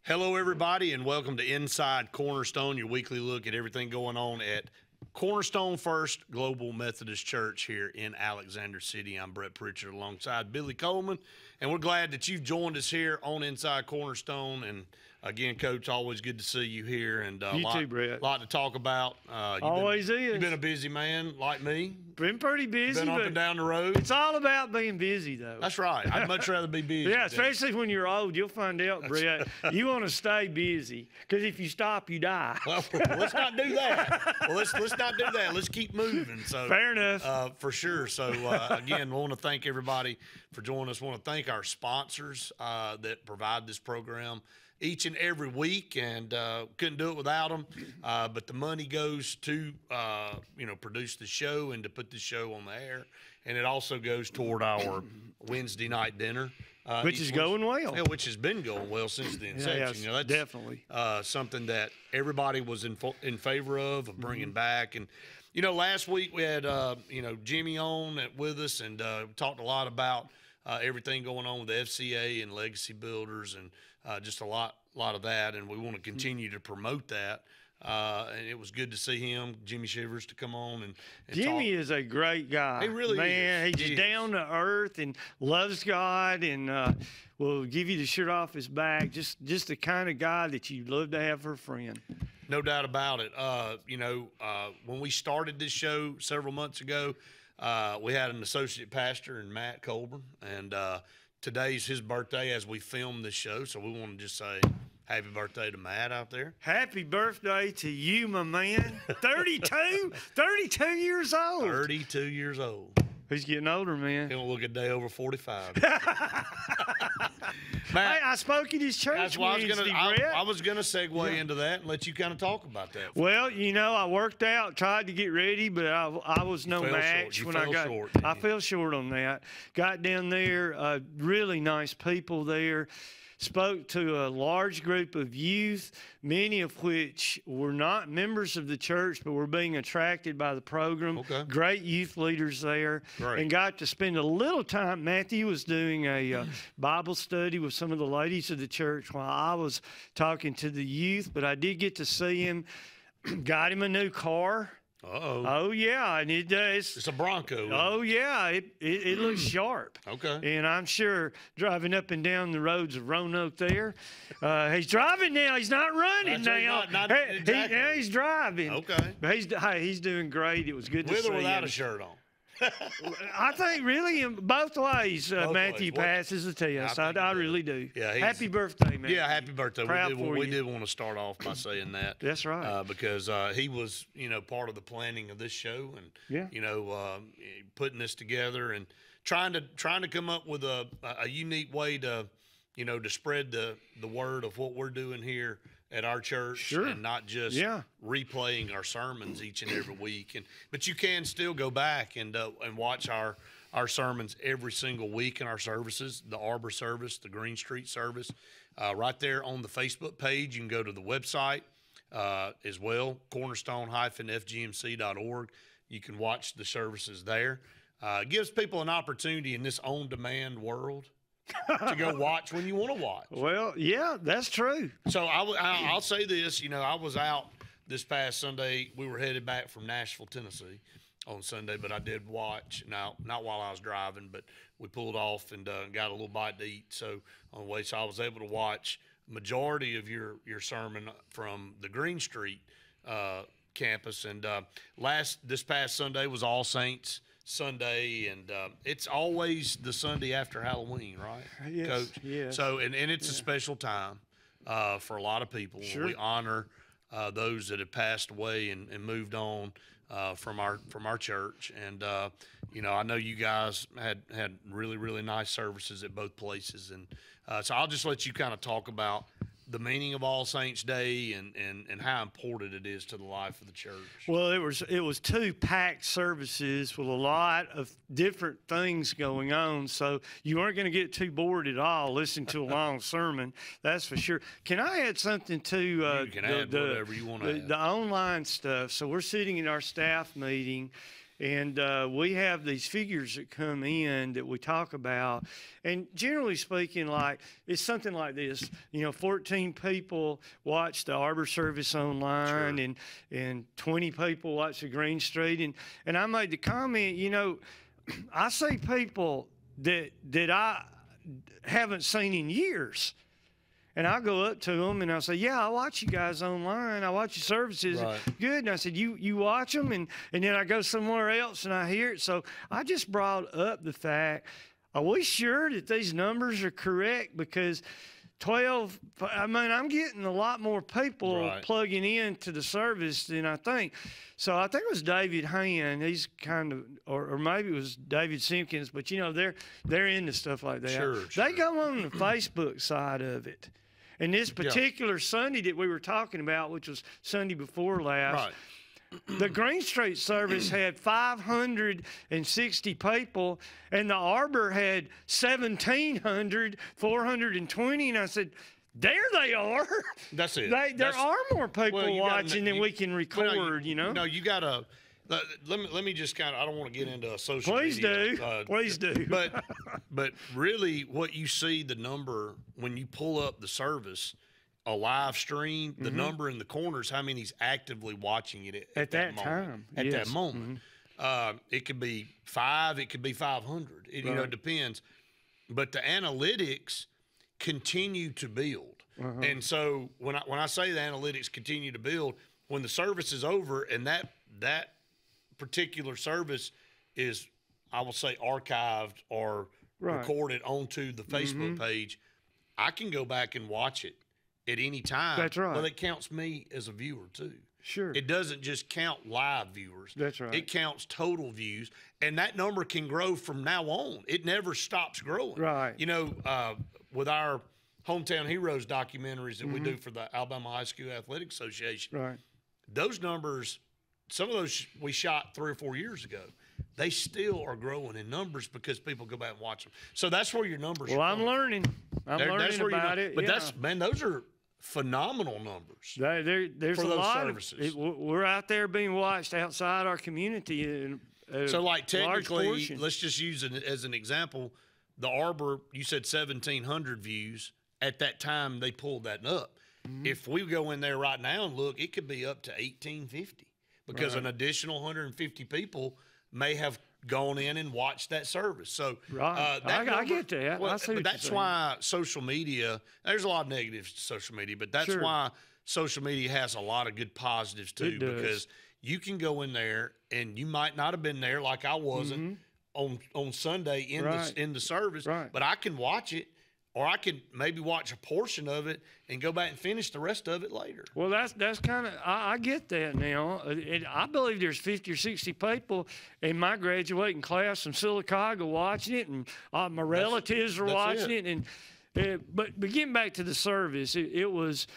Hello, everybody, and welcome to Inside Cornerstone, your weekly look at everything going on at Cornerstone First Global Methodist Church here in Alexander City. I'm Brett Pritchard alongside Billy Coleman, and we're glad that you've joined us here on Inside Cornerstone. And again, Coach, always good to see you here, and you too, Brett. Lot to talk about. Always is. You've been a busy man like me. Been pretty busy. Been up and down the road. It's all about being busy, though. That's right. I'd much rather be busy. Yeah, especially when you're old. You'll find out, Brett. You want to stay busy because if you stop, you die. Well, let's not do that. Well, let's not do that. Let's keep moving. So fair enough. For sure. So again, we want to thank everybody for joining us. We want to thank our sponsors that provide this program each and every week, and couldn't do it without them. But the money goes to produce the show and to put the show on the air, and it also goes toward our Wednesday night dinner, which is going well. Yeah, which has been going well since the inception. Yeah, that's definitely something that everybody was in favor of bringing back. And last week we had Jimmy on with us, and talked a lot about everything going on with the FCA and legacy builders, and just a lot of that, and we want to continue to promote that. And it was good to see him, Jimmy Shivers, to come on and Jimmy talk. is a great guy. He really is. He's he down to earth and loves God, and will give you the shirt off his back. Just the kind of guy that you'd love to have for a friend. No doubt about it. When we started this show several months ago, we had an associate pastor in Matt Colburn, and today's his birthday as we film this show, so we want to just say happy birthday to Matt out there. Happy birthday to you, my man. 32? 32 years old. 32 years old. He's getting older, man. He don't look a day over 45. Matt, hey, I spoke at his church Wednesday, Brett. I was going to segue into that and let you kind of talk about that. Well, I worked out, tried to get ready, but I was no match when I got short. I fell short on that. Got down there, really nice people there. Spoke to a large group of youth, many of which were not members of the church, but were being attracted by the program. Okay. Great youth leaders there. Great. And got to spend a little time. Matthew was doing a Bible study with some of the ladies of the church while I was talking to the youth, but I did get to see him. Got him a new car. Uh-oh. Oh, yeah, and it does. It's a Bronco. Oh, yeah, it looks sharp. Okay. And I'm sure driving up and down the roads of Roanoke there, he's driving now. He's not running now. Not exactly. Now he's driving. Okay. But he's doing great. It was good to see him. With or without a shirt on? I think really in both ways, Matthew passes the test. I really do. Yeah, happy birthday, man. Yeah, happy birthday. Proud we did want to start off by saying that. That's right. Because he was, part of the planning of this show, and putting this together and trying to come up with a unique way to, to spread the word of what we're doing here at our church, sure. And not just replaying our sermons each and every week. But you can still go back and watch our sermons every single week in our services, the Arbor service, the Green Street service, right there on the Facebook page. You can go to the website as well, cornerstone-fgmc.org. You can watch the services there. It gives people an opportunity in this on-demand world to go watch when you want to watch. Well, yeah, that's true. So I'll say this, I was out this past Sunday. We were headed back from Nashville, Tennessee on Sunday, but I did watch. Now, not while I was driving, but we pulled off and got a little bite to eat. So on the way, I was able to watch majority of your sermon from the Green Street campus. And this past Sunday was All Saints Sunday, and it's always the Sunday after Halloween, right, yes, Coach? Yes. So, and it's a special time for a lot of people. Sure. We honor those that have passed away and moved on from our church, and I know you guys had really, really nice services at both places, and so I'll just let you kind of talk about the meaning of All Saints Day and how important it is to the life of the church. Well, it was two packed services with a lot of different things going on, so you weren't going to get too bored at all listening to a long sermon. That's for sure. Can I add something to you can add whatever you want to add. The online stuff? So we're sitting in our staff meeting, And we have these figures that come in that we talk about. And generally speaking, like, it's something like this. 14 people watch the Arbor service online, Sure. and 20 people watch the Green Street. And I made the comment, I see people that I haven't seen in years. And I go up to them and I say, yeah, I watch you guys online. I watch your services. Right. Good. And I said, you watch them? And then I go somewhere else and I hear it. So I just brought up the fact, are we sure that these numbers are correct? Because 12, I'm getting a lot more people plugging into the service than I think. So I think it was David Hand. He's kind of, or maybe it was David Simpkins, but they're into stuff like that. Sure. They go on the Facebook side of it. And this particular Sunday that we were talking about, which was Sunday before last, the Green Street service had 560 people, and the Arbor had 1,420. And I said, there they are. That's it. There are more people watching than we can record, No, you got to. Let me just kind of. I don't want to get into a social Please media. Please do. But really, what you see, the number when you pull up the service, a live stream, the number in the corners, how many's actively watching it at that moment, time. At that moment, it could be 5, it could be 500. It depends. But the analytics continue to build, and so when I say the analytics continue to build, when the service is over and that particular service is, I will say, archived or recorded onto the Facebook page, I can go back and watch it at any time. That's right. Well, it counts me as a viewer too. Sure. It doesn't just count live viewers. That's right. It counts total views, and that number can grow from now on. It never stops growing. Right. With our Hometown Heroes documentaries that we do for the Alabama High School Athletic Association, those numbers, some of those we shot 3 or 4 years ago, they still are growing in numbers because people go back and watch them. So that's where your numbers are. I'm learning. I'm learning about it. But those are phenomenal numbers. There's for a those lot services. We're out there being watched outside our community. So, like, technically, let's just use it as an example. The Arbor, you said 1,700 views. At that time, they pulled that up. If we go in there right now and look, it could be up to 1,850 because an additional 150 people may have gone in and watched that service. So I get that. Well, I see but that's why social media, there's a lot of negatives to social media, but that's why social media has a lot of good positives too, because you can go in there and you might not have been there like I wasn't on Sunday in the service, but I can watch it. Or I could maybe watch a portion of it and go back and finish the rest of it later. Well, that's kind of, I get that now. I believe there's 50 or 60 people in my graduating class from Sylacauga watching it, and my relatives are watching it. And but getting back to the service, it was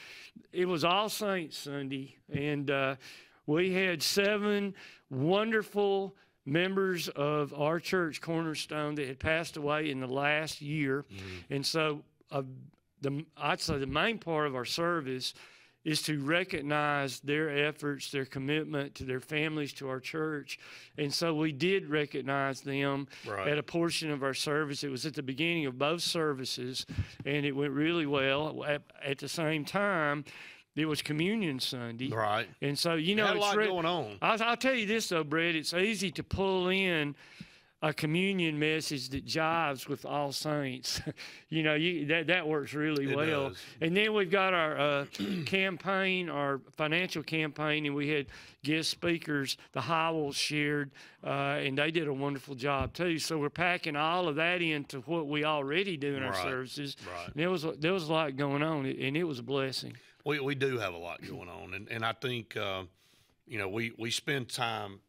All Saints Sunday, and we had 7 wonderful members of our church, Cornerstone, that had passed away in the last year. And so I'd say the main part of our service is to recognize their efforts, their commitment to their families, to our church. And so we did recognize them at a portion of our service. It was at the beginning of both services, and it went really well. At the same time, it was Communion Sunday. Right. And so, had a lot going on. I'll tell you this, though, Brett. It's easy to pull in a communion message that jives with All Saints. That works really well. Does. And then we've got our campaign, our financial campaign, and we had guest speakers. The Howells shared, and they did a wonderful job, too. So we're packing all of that into what we already do in our services. Right. And there was a lot going on, and it was a blessing. We do have a lot going on, and I think we spend time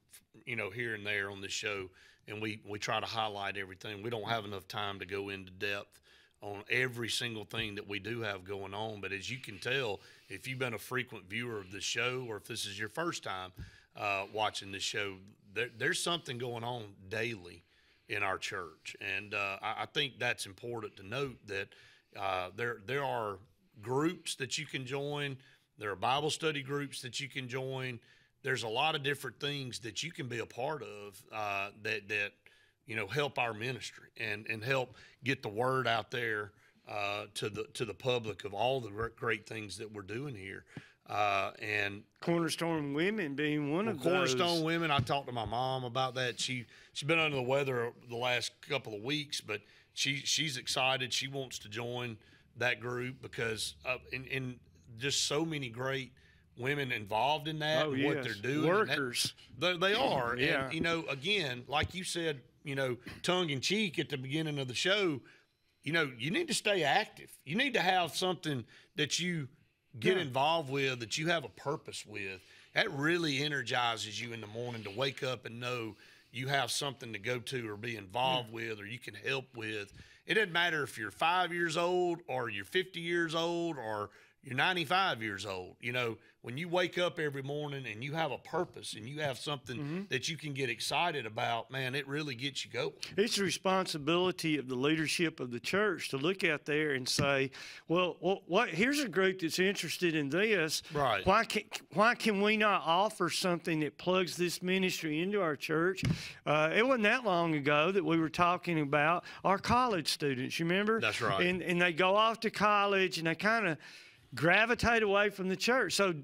here and there on this show, and we try to highlight everything. We don't have enough time to go into depth on every single thing that we do have going on, but as you can tell, if you've been a frequent viewer of this show, or if this is your first time watching this show, there's something going on daily in our church, and I think that's important to note that there are groups that you can join. There are Bible study groups that you can join. there's a lot of different things that you can be a part of that help our ministry and help get the word out there to the public of all the great things that we're doing here. And Cornerstone Women being one of those. Cornerstone Women, I talked to my mom about that. She's been under the weather the last couple of weeks, but she's excited. She wants to join that group because in just so many great women involved in that, and what they're doing. Workers. They are. Yeah. And, again, like you said, tongue in cheek at the beginning of the show, you need to stay active. You need to have something that you get involved with, that you have a purpose with. That really energizes you in the morning to wake up and know you have something to go to or be involved with or you can help with. It doesn't matter if you're 5 years old or you're 50 years old or you're 95 years old. When you wake up every morning and you have a purpose and you have something that you can get excited about, man, it really gets you going. It's the responsibility of the leadership of the church to look out there and say, well, here's a group that's interested in this. Right. Why can we not offer something that plugs this ministry into our church? It wasn't that long ago that we were talking about our college students, you remember? That's right. And they go off to college and they kind of gravitate away from the church. So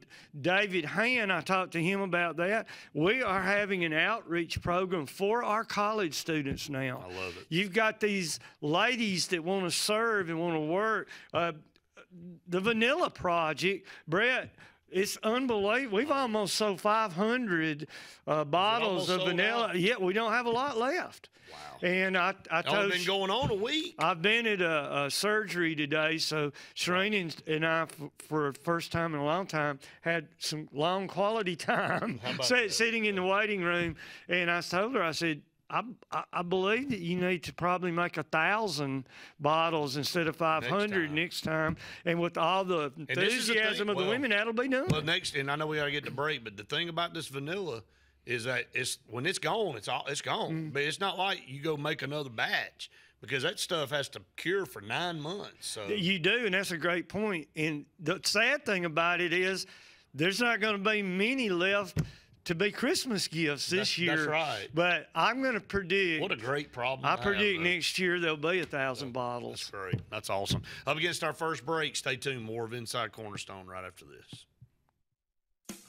David Hand, I talked to him about that. We are having an outreach program for our college students now. I love it. You've got these ladies that want to serve and want to work. The Vanilla Project, Brett, it's unbelievable. We've almost sold 500 bottles of vanilla. Yeah, we don't have a lot left. Wow. And I told been going on a week. I've been at a surgery today, so Shereen and I, for the first time in a long time, had some long quality time sitting in the waiting room. And I told her, I said, I believe that you need to probably make 1,000 bottles instead of 500 next time. And with all the enthusiasm of the women, that'll be done. Well, and I know we got to get to break, but the thing about this vanilla is that when it's gone, it's gone. But it's not like you go make another batch because that stuff has to cure for 9 months. So you do, and that's a great point. And the sad thing about it is there's not going to be many left to be Christmas gifts this year. That's right. But I'm going to predict. What a great problem. I predict next year there'll be 1,000 bottles. That's great. That's awesome. Up against our first break. Stay tuned. More of Inside Cornerstone right after this.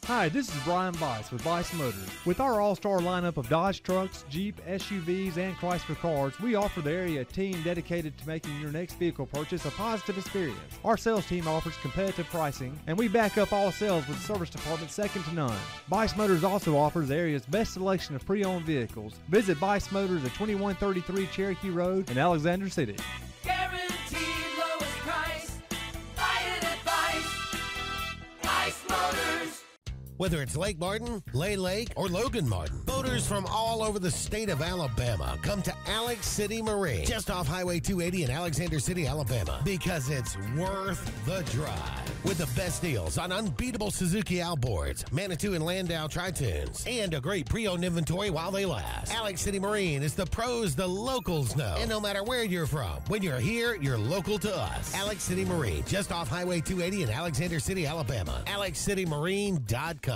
Hi, this is Brian Bice with Bice Motors. With our all-star lineup of Dodge trucks, Jeep, SUVs, and Chrysler cars, we offer the area a team dedicated to making your next vehicle purchase a positive experience. Our sales team offers competitive pricing, and we back up all sales with a service department second to none. Bice Motors also offers the area's best selection of pre-owned vehicles. Visit Bice Motors at 2133 Cherokee Road in Alexander City. Guaranteed lowest price. Buy it at Bice Motors. Whether it's Lake Martin, Lay Lake, or Logan Martin, boaters from all over the state of Alabama come to Alex City Marine, just off Highway 280 in Alexander City, Alabama, because it's worth the drive. With the best deals on unbeatable Suzuki outboards, Manitou and Landau Tritoons, and a great pre-owned inventory while they last. Alex City Marine is the pros the locals know. And no matter where you're from, when you're here, you're local to us. Alex City Marine, just off Highway 280 in Alexander City, Alabama. AlexCityMarine.com.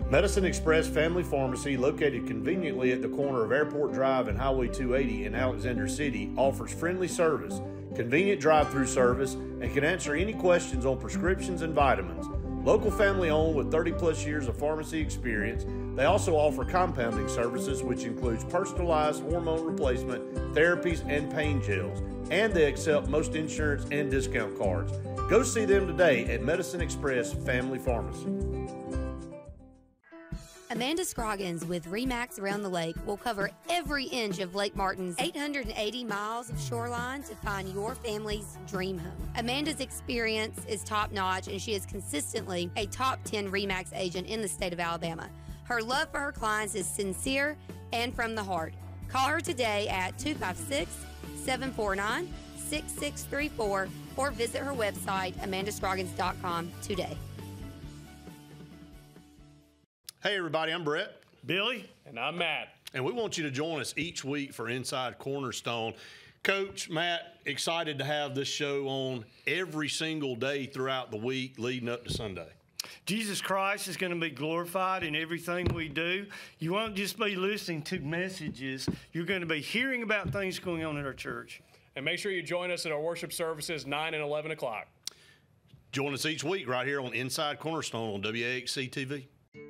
Medicine Express Family Pharmacy, located conveniently at the corner of Airport Drive and Highway 280 in Alexander City, offers friendly service, convenient drive-through service, and can answer any questions on prescriptions and vitamins. Local family owned with 30-plus years of pharmacy experience, they also offer compounding services, which includes personalized hormone replacement, therapies, and pain gels. And they accept most insurance and discount cards. Go see them today at Medicine Express Family Pharmacy. Amanda Scroggins with RE/MAX Around the Lake will cover every inch of Lake Martin's 880 miles of shoreline to find your family's dream home. Amanda's experience is top-notch, and she is consistently a top 10 RE/MAX agent in the state of Alabama. Her love for her clients is sincere and from the heart. Call her today at 256-749-6634 or visit her website, amandascroggins.com today. Hey, everybody, I'm Brett. Billy. And I'm Matt. And we want you to join us each week for Inside Cornerstone. Coach, Matt, excited to have this show on every single day throughout the week leading up to Sunday. Jesus Christ is going to be glorified in everything we do. You won't just be listening to messages. You're going to be hearing about things going on in our church. And make sure you join us at our worship services 9 and 11 o'clock. Join us each week right here on Inside Cornerstone on WAXC TV.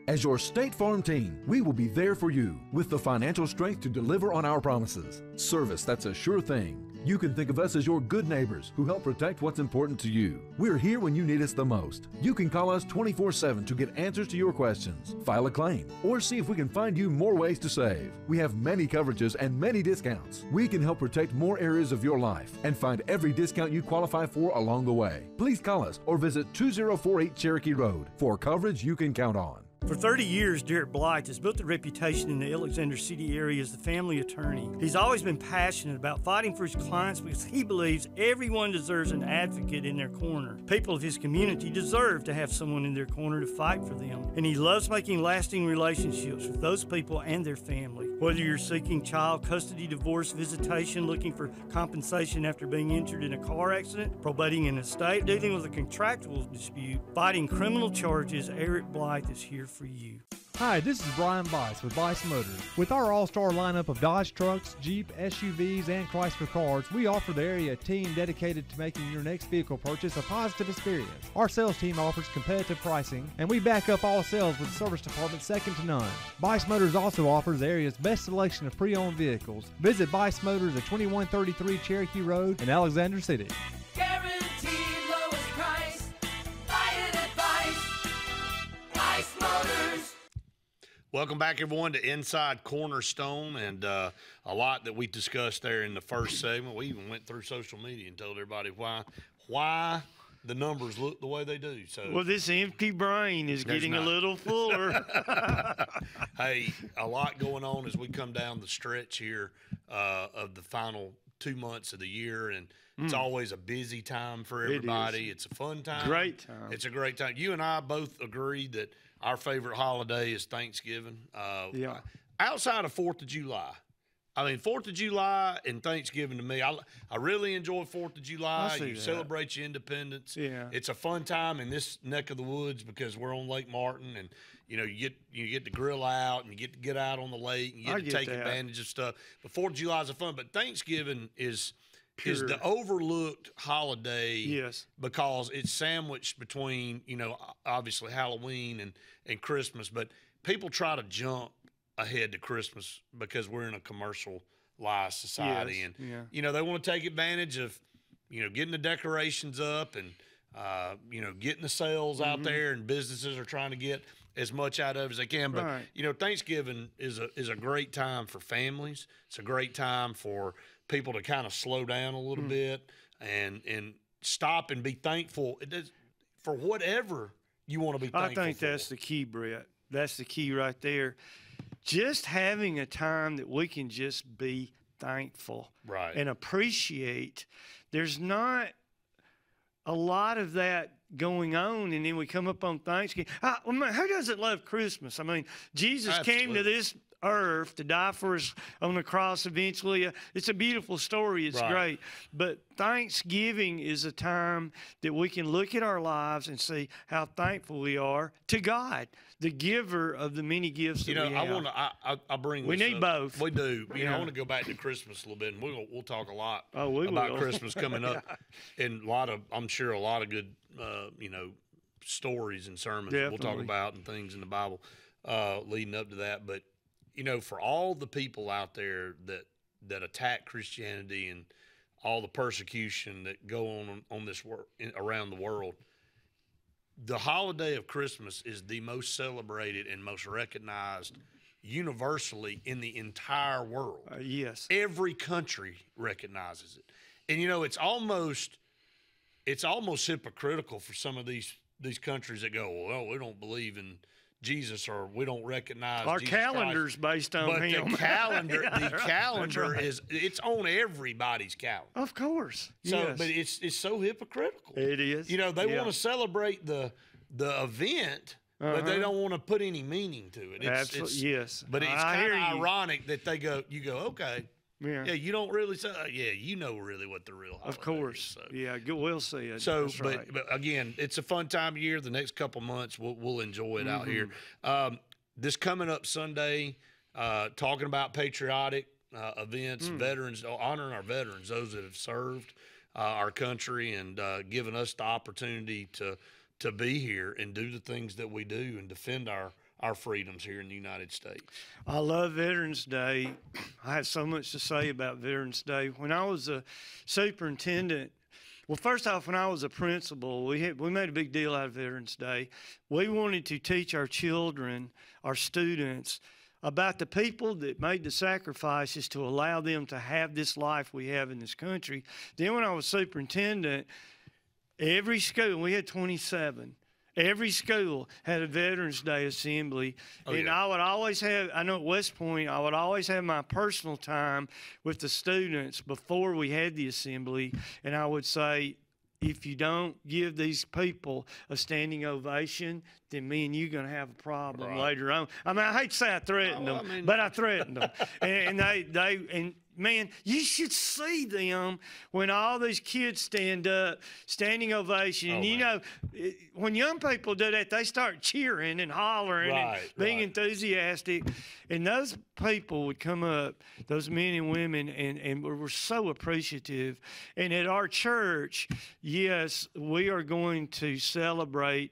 As your State Farm team, we will be there for you with the financial strength to deliver on our promises. Service that's a sure thing. You can think of us as your good neighbors who help protect what's important to you. We're here when you need us the most. You can call us 24/7 to get answers to your questions, file a claim, or see if we can find you more ways to save. We have many coverages and many discounts. We can help protect more areas of your life and find every discount you qualify for along the way. Please call us or visit 2048 Cherokee Road for coverage you can count on. For 30 years, Derek Blythe has built a reputation in the Alexander City area as the family attorney. He's always been passionate about fighting for his clients because he believes everyone deserves an advocate in their corner. People of his community deserve to have someone in their corner to fight for them. And he loves making lasting relationships with those people and their family. Whether you're seeking child custody, divorce, visitation, looking for compensation after being injured in a car accident, probating an estate, dealing with a contractual dispute, fighting criminal charges, Eric Blythe is here for you. Hi, this is Brian Bice with Bice Motors. With our all-star lineup of Dodge trucks, Jeep, SUVs, and Chrysler cars, we offer the area team dedicated to making your next vehicle purchase a positive experience. Our sales team offers competitive pricing, and we back up all sales with a service department second to none. Bice Motors also offers the area's best selection of pre-owned vehicles. Visit Bice Motors at 2133 Cherokee Road in Alexander City. Guaranteed lowest price. Buy it at Bice Motors. Welcome back, everyone, to Inside Cornerstone, and a lot that we discussed there in the first segment. We even went through social media and told everybody why the numbers look the way they do. So, well, this empty brain is getting a little fuller. Hey, a lot going on as we come down the stretch here of the final 2 months of the year, and it's always a busy time for everybody. It's a fun time. Great time. It's a great time. You and I both agreed that our favorite holiday is Thanksgiving. Yeah. Outside of 4th of July. I mean, 4th of July and Thanksgiving to me, I really enjoy 4th of July. You celebrate your independence. Yeah. It's a fun time in this neck of the woods because we're on Lake Martin, and you get to grill out and you get to get out on the lake and you get to take advantage of stuff. But 4th of July is a fun, but Thanksgiving is the overlooked holiday. Yes. Because it's sandwiched between, obviously Halloween and Christmas, but people try to jump ahead to Christmas because we're in a commercialized society. Yes. And, they want to take advantage of, getting the decorations up and, getting the sales out there, and businesses are trying to get as much out of it as they can. But, Thanksgiving is a great time for families. It's a great time for people to kind of slow down a little bit and stop and be thankful for whatever you want to be thankful for. I think that's the key, Brett. That's the key right there. Just having a time that we can just be thankful and appreciate. There's not a lot of that going on, and then we come up on Thanksgiving. Who doesn't love Christmas? I mean, Jesus came to this earth to die for us on the cross eventually. It's a beautiful story. It's great. But Thanksgiving is a time that we can look at our lives and see how thankful we are to God, the giver of the many gifts that we have. I bring we this need up. both. We do. I want to go back to Christmas a little bit, and we'll talk a lot about Christmas coming up, and I'm sure a lot of good stories and sermons we'll talk about and things in the Bible leading up to that. But for all the people out there that attack Christianity and all the persecution that go on this around the world, the holiday of Christmas is the most celebrated and most recognized universally in the entire world. Yes. Every country recognizes it. And it's almost hypocritical for some of these countries that go, well, we don't believe in Jesus, or we don't recognize our Jesus calendar's Christ. based on him. The calendar it's on everybody's calendar. Of course. So, yes. but it's so hypocritical. It is. They want to celebrate the event, but they don't want to put any meaning to it. Absolutely. Yes. But it's kind of ironic that you go, okay, Yeah. Yeah, you don't really say. Yeah, you know really what the real holiday Of course. is, so. Yeah, we'll see it. So, That's right. but again, it's a fun time of year. The next couple months, we'll enjoy it out here. This coming up Sunday, talking about patriotic events, veterans, honoring our veterans, those that have served our country and given us the opportunity to be here and do the things that we do and defend our freedoms here in the United States. I love Veterans Day. I have so much to say about Veterans Day. When I was a superintendent, well, first off, when I was a principal, we made a big deal out of Veterans Day. We wanted to teach our children, our students, about the people that made the sacrifices to allow them to have this life we have in this country. Then when I was superintendent, every school, we had 27, every school had a Veterans Day assembly. And I would always have, I know at West Point, I would always have my personal time with the students before we had the assembly. And I would say, if you don't give these people a standing ovation, then me and you going to have a problem later on. I mean, I hate to say I threatened them, but I threatened them. And man, you should see them when all these kids stand up, standing ovation. And, you know, when young people do that, they start cheering and hollering and being enthusiastic. And those people would come up, those men and women, and we're so appreciative. And at our church, yes, we are going to celebrate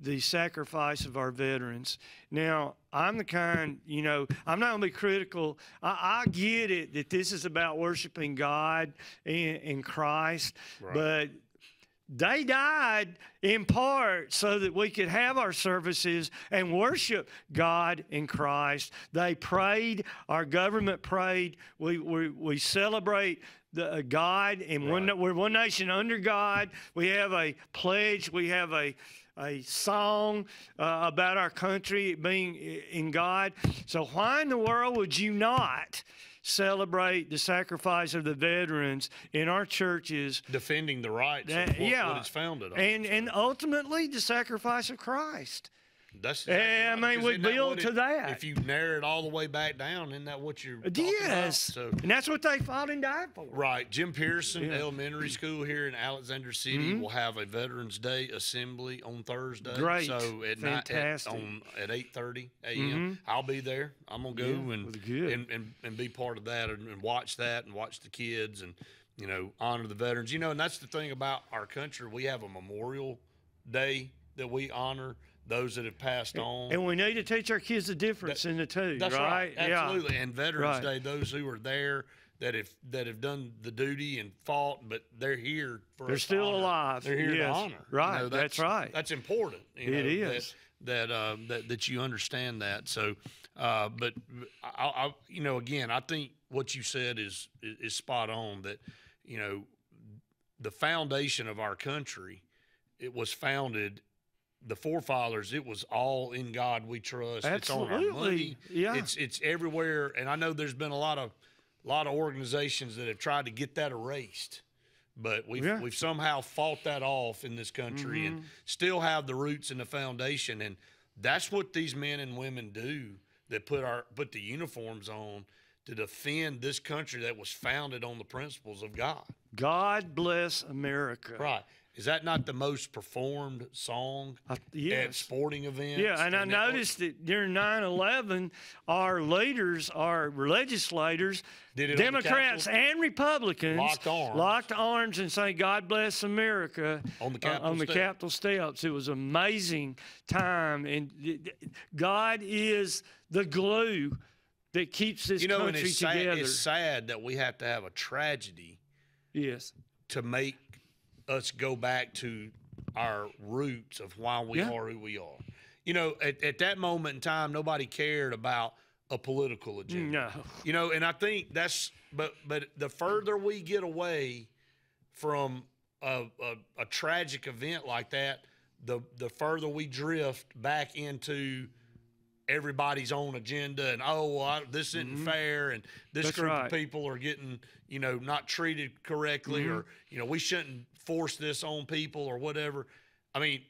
the sacrifice of our veterans. Now, I'm the kind, you know, I'm not going to be critical. I get it that this is about worshiping God and Christ, but they died in part so that we could have our services and worship God and Christ. They prayed. Our government prayed. We celebrate the God, and we're one nation under God. We have a pledge. We have a song about our country being in God. So why in the world would you not celebrate the sacrifice of the veterans in our churches? Defending the rights of what it's founded on. And ultimately the sacrifice of Christ. That's exactly I mean, we build to that. If you narrow it all the way back down, isn't that what you're talking about? So, and that's what they fought and died for. Right. Jim Pearson Elementary School here in Alexander City will have a Veterans Day assembly on Thursday. Great. So at night at 8:30 a.m. I'll be there. I'm gonna go and be part of that and watch that and watch the kids and, you know, honor the veterans. You know, and that's the thing about our country. We have a Memorial Day that we honor those that have passed on. And we need to teach our kids the difference in the two, that's right? Absolutely. And Veterans Day, those who are there that have done the duty and fought, but they're here for They're still alive. They're here to honor. Right. You know, that's right. That's important. You know, it is. That you understand that. So, but I you know, again, I think what you said is spot on, that, you know, the foundation of our country, it was founded, the forefathers, it was all in God we trust. Absolutely. It's on our money. Yeah. It's everywhere. And I know there's been a lot of organizations that have tried to get that erased, but we've somehow fought that off in this country and still have the roots and the foundation. And that's what these men and women do, that put the uniforms on to defend this country that was founded on the principles of God. God bless America. Right. Is that not the most performed song at sporting events? Yeah, and I noticed that during 9/11, our leaders, our legislators, Democrats and Republicans, locked arms and say, God bless America on the Capitol steps. It was an amazing time. And God is the glue that keeps this country together. It's sad that we have to have a tragedy to make us go back to our roots of why we are who we are. You know, at that moment in time, nobody cared about a political agenda. No. You know, and I think that's, but the further we get away from a tragic event like that, the further we drift back into everybody's own agenda and, this isn't fair, and this group of people are getting, you know, not treated correctly, or, you know, we shouldn't force this on people or whatever. I mean,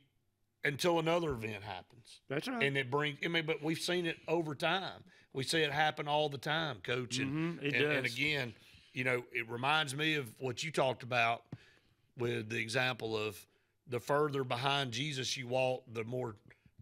until another event happens. That's right. And it brings, but we've seen it over time. We see it happen all the time, Coach. And again, you know, it reminds me of what you talked about with the example of the further behind Jesus you walk, the more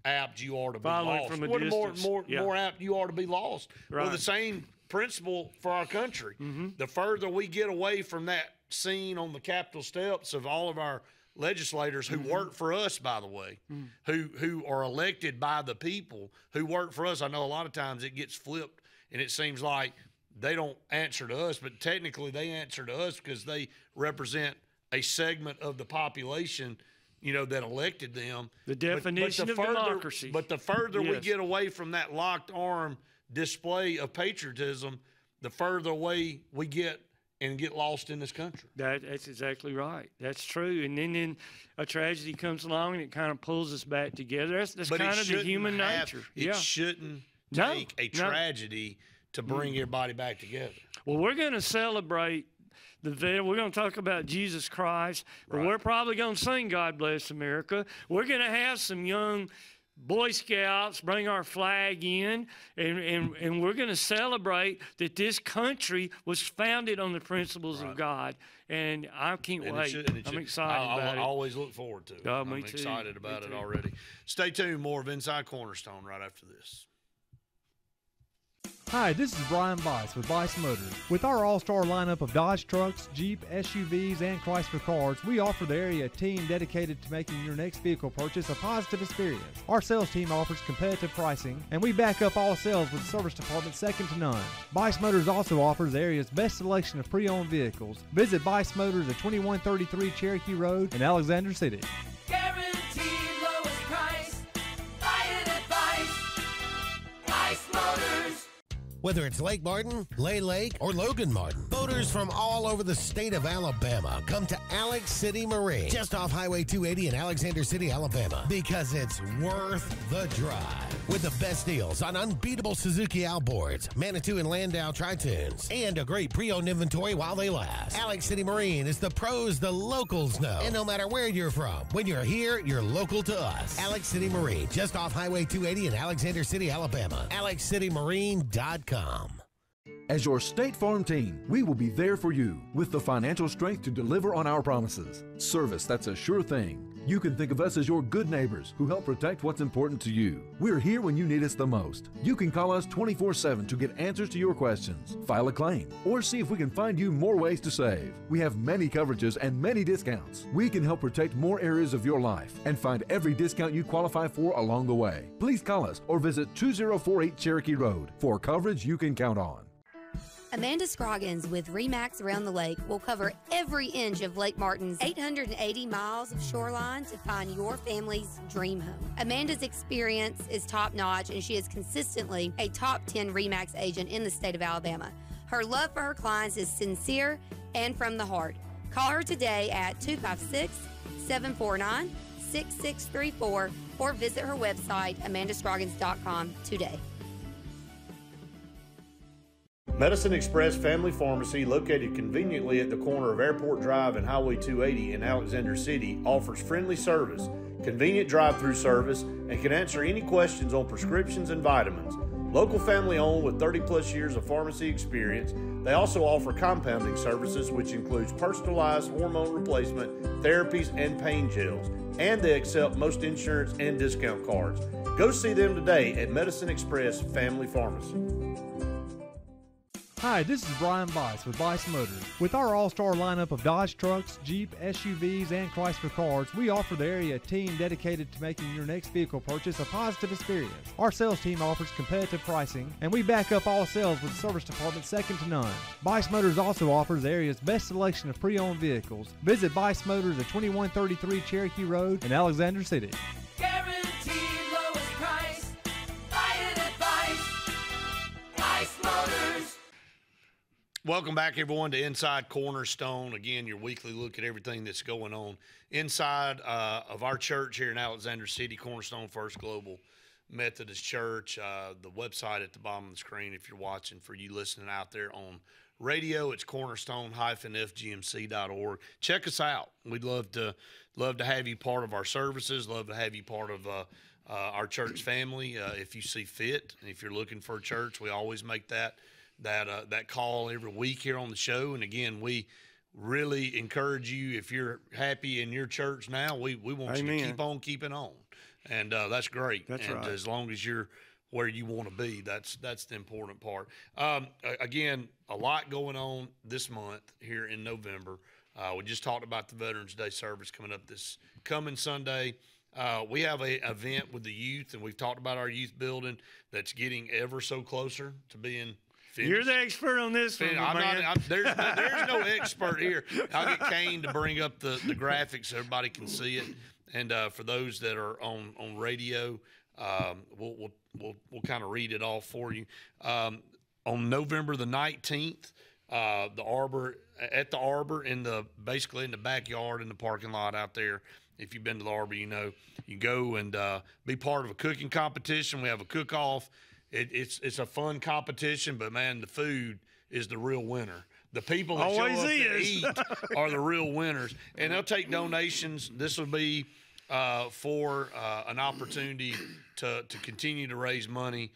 apt you are to be lost. From a distance. More apt you are to be lost. Right. Well, the same principle for our country. The further we get away from that scene on the Capitol steps of all of our legislators who work for us, by the way, who are elected by the people, who work for us. I know a lot of times it gets flipped and it seems like they don't answer to us, but technically they answer to us because they represent a segment of the population, you know, that elected them. The definition of democracy. But the further we get away from that locked arm display of patriotism, the further away we get and get lost in this country. That's exactly right. That's true. And then a tragedy comes along and it kind of pulls us back together. That's kind of the human nature. It shouldn't take a tragedy to bring everybody back together. Well, we're going to celebrate we're going to talk about Jesus Christ, but we're probably going to sing God Bless America. We're going to have some young Boy Scouts bring our flag in, and we're going to celebrate that this country was founded on the principles of God. And I can't wait. I'm excited about it. I always look forward to it. Oh, I'm excited about it already. Stay tuned. More of Inside Cornerstone right after this. Hi, this is Brian Bice with Bice Motors. With our all-star lineup of Dodge trucks, Jeep, SUVs, and Chrysler cars, we offer the area team dedicated to making your next vehicle purchase a positive experience. Our sales team offers competitive pricing, and we back up all sales with a service department second to none. Bice Motors also offers the area's best selection of pre-owned vehicles. Visit Bice Motors at 2133 Cherokee Road in Alexander City. Guaranteed lowest price. Buy it at Bice Motors. Whether it's Lake Martin, Lay Lake, or Logan Martin, boaters from all over the state of Alabama come to Alex City Marine, just off Highway 280 in Alexander City, Alabama, because it's worth the drive. With the best deals on unbeatable Suzuki outboards, Manitou and Landau Tritoons, and a great pre-owned inventory while they last. Alex City Marine is the pros the locals know. And no matter where you're from, when you're here, you're local to us. Alex City Marine, just off Highway 280 in Alexander City, Alabama. AlexCityMarine.com. As your State Farm team, we will be there for you with the financial strength to deliver on our promises. Service that's a sure thing. You can think of us as your good neighbors who help protect what's important to you. We're here when you need us the most. You can call us 24/7 to get answers to your questions, file a claim, or see if we can find you more ways to save. We have many coverages and many discounts. We can help protect more areas of your life and find every discount you qualify for along the way. Please call us or visit 2048 Cherokee Road for coverage you can count on. Amanda Scroggins with RE/MAX Around the Lake will cover every inch of Lake Martin's 880 miles of shoreline to find your family's dream home. Amanda's experience is top-notch, and she is consistently a top 10 RE/MAX agent in the state of Alabama. Her love for her clients is sincere and from the heart. Call her today at 256-749-6634 or visit her website, amandascroggins.com today. Medicine Express Family Pharmacy, located conveniently at the corner of Airport Drive and Highway 280 in Alexander City, offers friendly service, convenient drive-through service, and can answer any questions on prescriptions and vitamins. Local family owned with 30-plus years of pharmacy experience, they also offer compounding services, which includes personalized hormone replacement, therapies, and pain gels. And they accept most insurance and discount cards. Go see them today at Medicine Express Family Pharmacy. Hi, this is Brian Bice with Bice Motors. With our all-star lineup of Dodge trucks, Jeep, SUVs, and Chrysler cars, we offer the area team dedicated to making your next vehicle purchase a positive experience. Our sales team offers competitive pricing, and we back up all sales with a service department second to none. Bice Motors also offers the area's best selection of pre-owned vehicles. Visit Bice Motors at 2133 Cherokee Road in Alexander City. Guaranteed lowest price. Buy it at Bice Motors. Welcome back, everyone, to Inside Cornerstone. Again, your weekly look at everything that's going on inside of our church here in Alexander City, Cornerstone First Global Methodist Church. The website at the bottom of the screen if you're watching, for you listening out there on Radio, it's cornerstone-fgmc.org. Check us out. We'd love to have you part of our services, love to have you part of our church family if you see fit. If you're looking for a church, we always make that call every week here on the show. And again, we really encourage you, if you're happy in your church now, we want you to keep on keeping on. And that's great. That's and right. As long as you're where you want to be, that's the important part. Again, a lot going on this month here in November. We just talked about the Veterans Day service coming up this coming Sunday. We have an event with the youth, and we've talked about our youth building that's getting ever so closer to being finished. You're the expert on this one, man. There's no expert here. I'll get Kane to bring up the graphics so everybody can see it. And for those that are on radio, we'll kind of read it all for you. On November the 19th, the Arbor basically in the backyard in the parking lot out there. If you've been to the Arbor, you know you go and be part of a cooking competition. We have a cook-off. It's a fun competition, but man, the food is the real winner. The people that show up to eat are the real winners, and they'll take donations. This will be for an opportunity to continue to raise money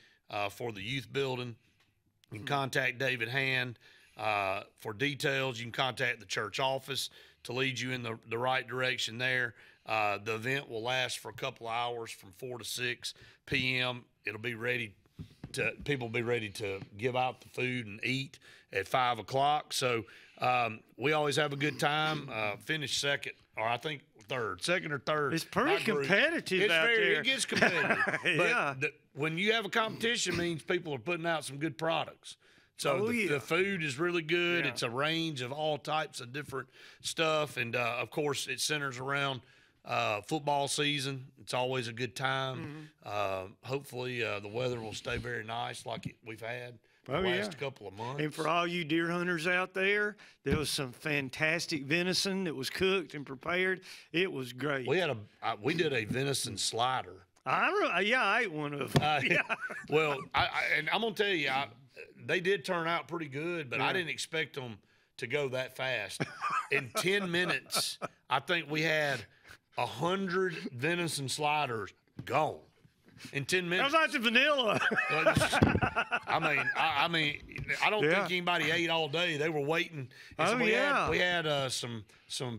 for the youth building. You can contact David Hand for details. You can contact the church office to lead you in the right direction there. The event will last for a couple of hours from 4 to 6 p.m. People will be ready to give out the food and eat at 5 o'clock. So we always have a good time. Finish second, or I think second or third. It's pretty competitive out there. It gets competitive. Yeah. But when you have a competition, means people are putting out some good products. So the food is really good. Yeah. It's a range of all types of different stuff. And, of course, it centers around football season. It's always a good time. Hopefully the weather will stay very nice like we've had the last couple of months. And for all you deer hunters out there, there was some fantastic venison that was cooked and prepared. It was great. We did a venison slider. I ate one of them. Well, and I'm gonna tell you, they did turn out pretty good, but I didn't expect them to go that fast. In 10 minutes, I think we had 100 venison sliders gone. In 10 minutes. That was like the vanilla. I mean, I don't think anybody ate all day. They were waiting. We had some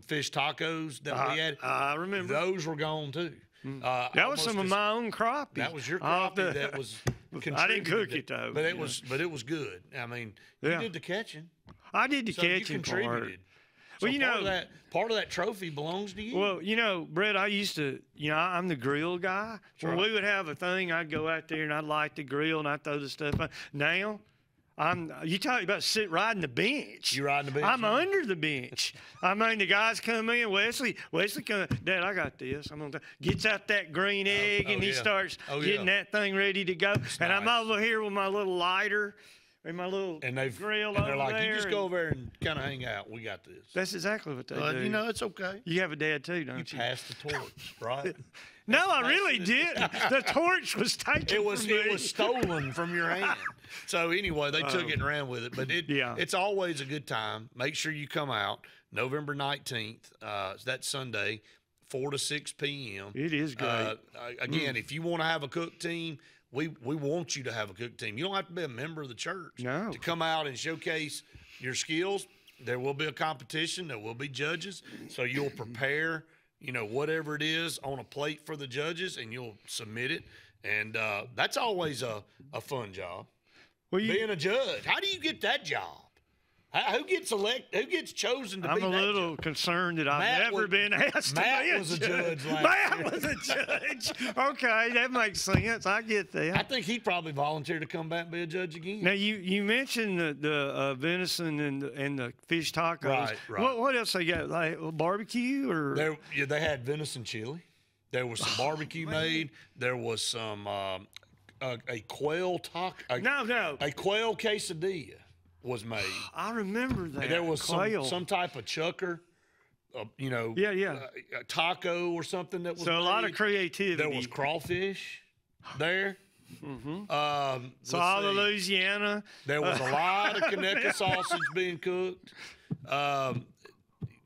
fish tacos that we had. I remember. Those were gone too. That was some of my own crappie. That was your crappie that was contributed. I didn't cook it though. But it was good. I mean, you did the catching. I did the catching you contributed. part. So well, part of that trophy belongs to you. Well, Brett, I used to, I'm the grill guy. When we would have a thing, I'd go out there and I'd light the grill and I'd throw the stuff on. Now, you talking about riding the bench. You riding the bench? I'm under the bench. I mean, the guys come in. Wesley come. Dad, I got this. Gets out that green egg and he starts getting that thing ready to go. That's and nice. I'm over here with my little lighter. And my little grill and they're over like, there. you just go over there and kind of hang out. We got this. That's exactly what they do. You know, it's okay. You have a dad too, don't you? You passed the torch, right? No, I really didn't. The torch was taken It was stolen from your hand. So anyway, they took it and ran with it. But it's always a good time. Make sure you come out November 19th. That's Sunday, 4 to 6 p.m. It is great. Again, if you want to have a cook team, we want you to have a cook team. You don't have to be a member of the church to come out and showcase your skills. There will be a competition. There will be judges. So you'll prepare, whatever it is on a plate for the judges, and you'll submit it. And that's always a fun job. Being a judge. How do you get that job? Who gets elected? Who gets chosen to be that I'm a little concerned that I've never been asked to be was a judge last Matt year. was a judge. Okay, that makes sense. I get that. I think he'd probably volunteer to come back and be a judge again. Now, you mentioned the venison and the fish tacos. Right. What else they got? Like barbecue or? They had venison chili. There was some barbecue made. There was some a quail taco. No. A quail quesadilla was made. I remember that. And there was some type of chucker, a taco or something that was So made. A lot of creativity. There was crawfish there. So all of Louisiana. There was a lot of Conecuh sausage being cooked. Wow.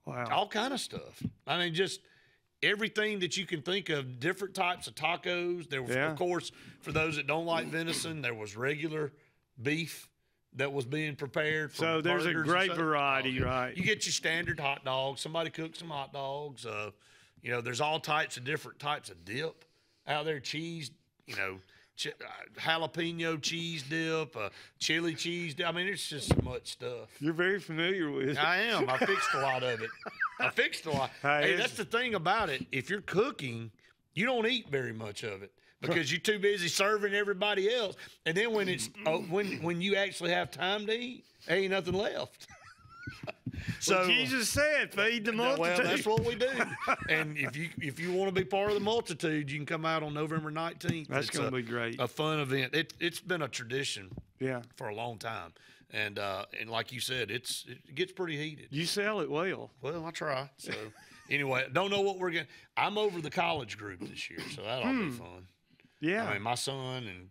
All kind of stuff. I mean, just everything that you can think of, different types of tacos. There was, of course, for those that don't like venison, there was regular beef that was being prepared. So there's a great variety, right? You get your standard hot dogs. Somebody cooked some hot dogs. You know, there's all types of different types of dip out there. Cheese, you know, jalapeno cheese dip, chili cheese dip. I mean, it's just so much stuff. You're very familiar with it. I am. I fixed a lot of it. I fixed a lot. Hey, that's the thing about it. If you're cooking, you don't eat very much of it because you're too busy serving everybody else. And then when it's when you actually have time to eat, there ain't nothing left. So well, Jesus said, "Feed the multitude." Well, that's what we do. And if you want to be part of the multitude, you can come out on November 19th. That's going to be great. A fun event. It's been a tradition. Yeah. For a long time, and like you said, it gets pretty heated. You sell it well. Well, I try. So anyway, don't know what we're getting. I'm over the college group this year, so that'll be fun. Yeah. I mean, my son and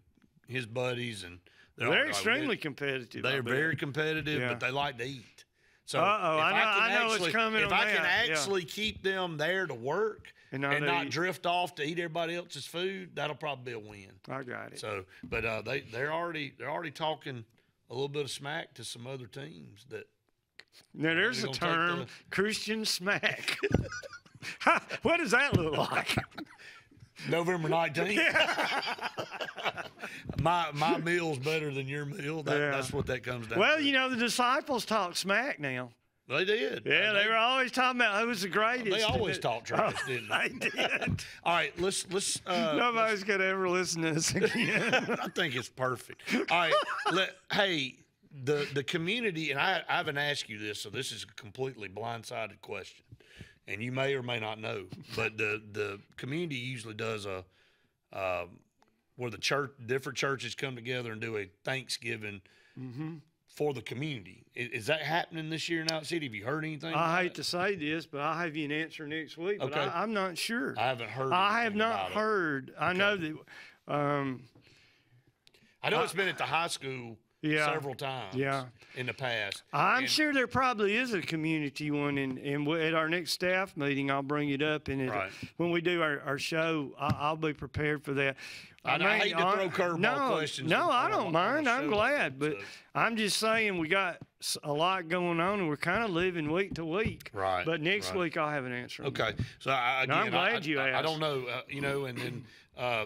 his buddies, and they're extremely competitive. They're very competitive, but they like to eat. So I know it's coming. If I can actually keep them there to work and not drift off to eat everybody else's food, that'll probably be a win. I got it. So, but they're already talking a little bit of smack to some other teams that. Now there's a term, Christian smack. What does that look like? November 19th. My meal's better than your meal. That's what that comes down to. Well, you know, the disciples talk smack now. They did. Yeah, they were always talking about who was the greatest. They always talk trash, didn't they? They did. All right, let's nobody's going to ever listen to us again. I think it's perfect. All right, hey, the community, and I haven't asked you this, so this is a completely blindsided question. And you may or may not know, but the community usually does where the different churches come together and do a Thanksgiving for the community. Is that happening this year in Out City? Have you heard anything? I hate to say this, but I'll have you an answer next week. But okay. I'm not sure. I haven't heard. I have not heard. I know that. I know it's been at the high school. Yeah. Several times in the past. I'm sure there probably is a community one, and at our next staff meeting, I'll bring it up. And when we do our show, I'll be prepared for that. I hate to throw curveball questions. No, I don't mind. I'm glad. But I'm just saying we got a lot going on, and we're kind of living week to week. Right. But next week, I'll have an answer. Okay. So, again, I'm glad you asked. I don't know, and then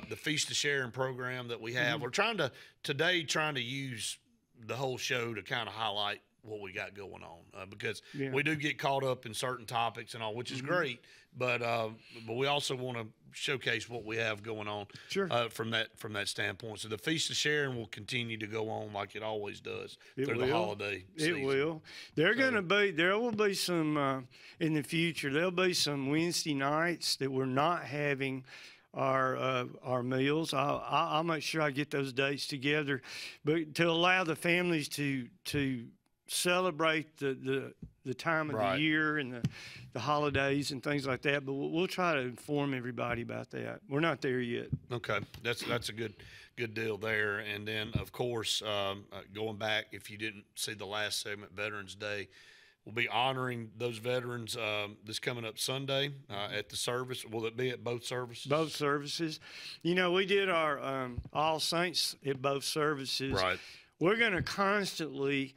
the Feast of Sharing program that we have, we're trying to use the whole show to kind of highlight what we got going on because we do get caught up in certain topics and all, which is great, but we also want to showcase what we have going on from that standpoint. So the Feast of Sharing will continue to go on like it always does through the holiday season. It will. There will be some in the future. There'll be some Wednesday nights that we're not having our meals. I'll make sure I get those dates together, but to allow the families to celebrate the time of the year and the holidays and things like that. But we'll try to inform everybody about that. We're not there yet. Okay, that's a good deal there. And then of course, going back, if you didn't see the last segment, Veterans Day. We'll be honoring those veterans this coming up Sunday at the service. Will it be at both services? Both services. You know, we did our All Saints at both services. Right. We're going to constantly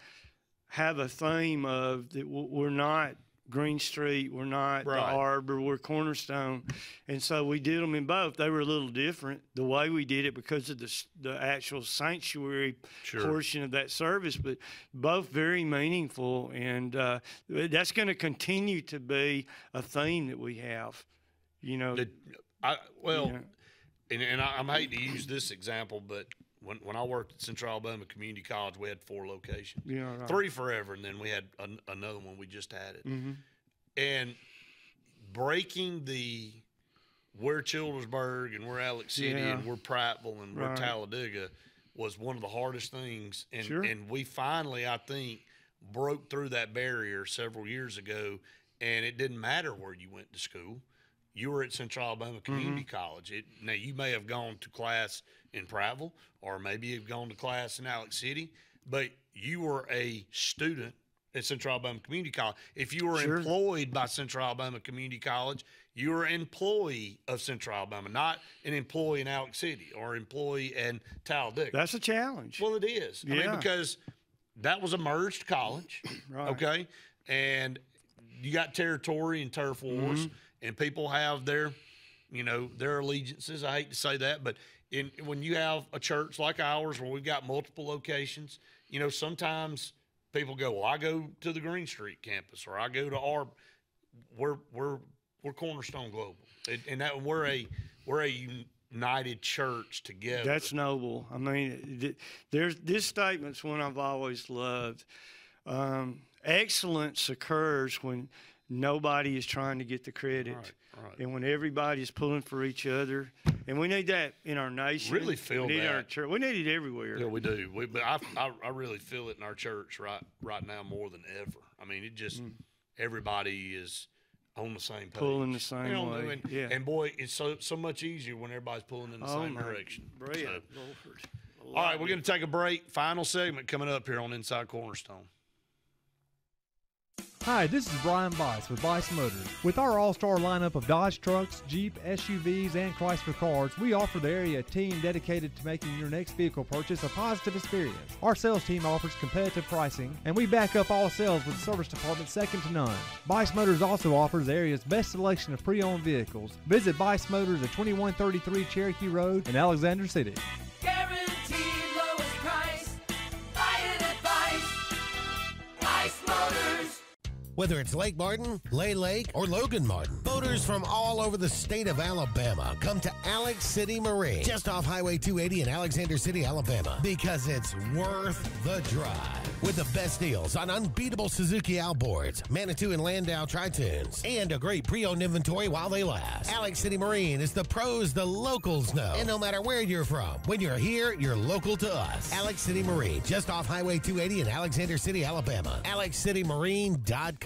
have a theme of that we're not Green Street, we're not the Arbor, we're Cornerstone. And so we did them in both. They were a little different the way we did it because of the actual sanctuary portion of that service, but both very meaningful. And that's going to continue to be a theme that we have, you know. I hate to use this example, but when I worked at Central Alabama Community College, we had 4 locations. Yeah, right. 3 forever, and then we had another one. We just had it. And breaking we're Childersburg and we're Alex City and we're Prattville and we're Talladega was one of the hardest things. And we finally, I think, broke through that barrier several years ago, and it didn't matter where you went to school. you were at Central Alabama Community College. Now, you may have gone to class in Prattville, or maybe you've gone to class in Alex City, but you were a student at Central Alabama Community College. If you were employed by Central Alabama Community College, you were an employee of Central Alabama, not an employee in Alex City or employee in Talladega. That's a challenge. Well, it is. I mean, because that was a merged college, okay? And you got territory and turf wars, and people have their, their allegiances. I hate to say that, but when you have a church like ours where we've got multiple locations, sometimes people go, well, I go to the Green Street campus, or I go to we're Cornerstone Global, and that we're a united church together. That's noble. I mean, this statement's one I've always loved. Excellence occurs when nobody is trying to get the credit, and when everybody's pulling for each other. And we need that in our nation. Really feel we need that. Our church. We need it everywhere. Yeah, we do. But I really feel it in our church right now more than ever. I mean, it just everybody is on the same page, pulling the same way. And boy, it's so much easier when everybody's pulling in the same direction. Lord. All right, we're going to take a break. Final segment coming up here on Inside Cornerstone. Hi, this is Brian Bice with Bice Motors. With our all-star lineup of Dodge trucks, Jeep, SUVs, and Chrysler cars, we offer the area team dedicated to making your next vehicle purchase a positive experience. Our sales team offers competitive pricing, and we back up all sales with a service department second to none. Bice Motors also offers the area's best selection of pre-owned vehicles. Visit Bice Motors at 2133 Cherokee Road in Alexander City. Guaranteed lowest price. Buy it at Bice Motors. Whether it's Lake Martin, Lay Lake, or Logan Martin, boaters from all over the state of Alabama come to Alex City Marine, just off Highway 280 in Alexander City, Alabama, because it's worth the drive. With the best deals on unbeatable Suzuki outboards, Manitou and Landau Tritoons, and a great pre-owned inventory while they last. Alex City Marine is the pros the locals know. And no matter where you're from, when you're here, you're local to us. Alex City Marine, just off Highway 280 in Alexander City, Alabama. AlexCityMarine.com.